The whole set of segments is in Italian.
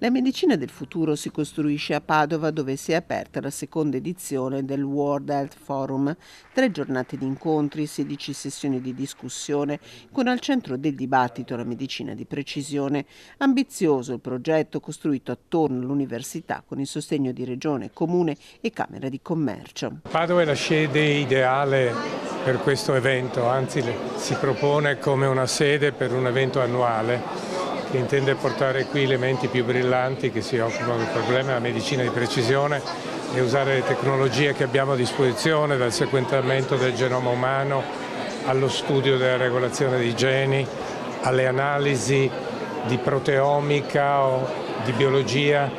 La medicina del futuro si costruisce a Padova, dove si è aperta la seconda edizione del World Health Forum. 3 giornate di incontri, 16 sessioni di discussione, con al centro del dibattito la medicina di precisione. Ambizioso il progetto costruito attorno all'università con il sostegno di Regione, Comune e Camera di Commercio. Padova è la sede ideale per questo evento, anzi si propone come una sede per un evento annuale che intende portare qui le menti più brillanti che si occupano del problema della medicina di precisione e usare le tecnologie che abbiamo a disposizione, dal sequenziamento del genoma umano allo studio della regolazione dei geni, alle analisi di proteomica o di biologia.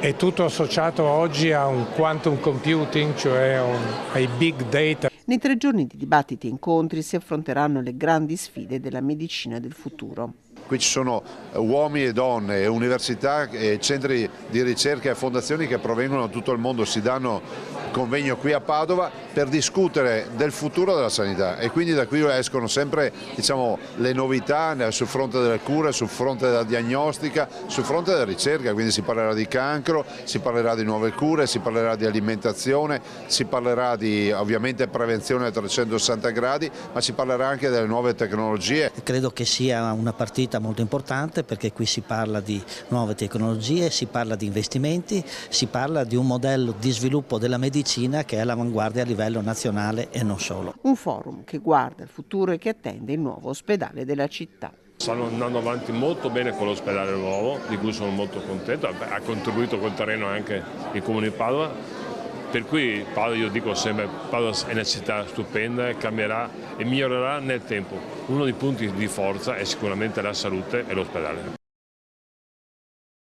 È tutto associato oggi a un quantum computing, cioè ai big data. Nei 3 giorni di dibattiti e incontri si affronteranno le grandi sfide della medicina del futuro. Qui ci sono uomini e donne, università, centri di ricerca e fondazioni che provengono da tutto il mondo, si danno convegno qui a Padova per discutere del futuro della sanità e quindi da qui escono sempre le novità sul fronte delle cure, sul fronte della diagnostica, sul fronte della ricerca, quindi si parlerà di cancro, si parlerà di nuove cure, si parlerà di alimentazione, si parlerà di ovviamente prevenzione a 360 gradi, ma si parlerà anche delle nuove tecnologie. Credo che sia una partita molto importante perché qui si parla di nuove tecnologie, si parla di investimenti, si parla di un modello di sviluppo della medicina che è all'avanguardia a livello nazionale e non solo. Un forum che guarda il futuro e che attende il nuovo ospedale della città. Stanno andando avanti molto bene con l'ospedale nuovo, di cui sono molto contento, ha contribuito col terreno anche il Comune di Padova, per cui Padova, io dico sempre, Padova è una città stupenda, cambierà e migliorerà nel tempo. Uno dei punti di forza è sicuramente la salute e l'ospedale.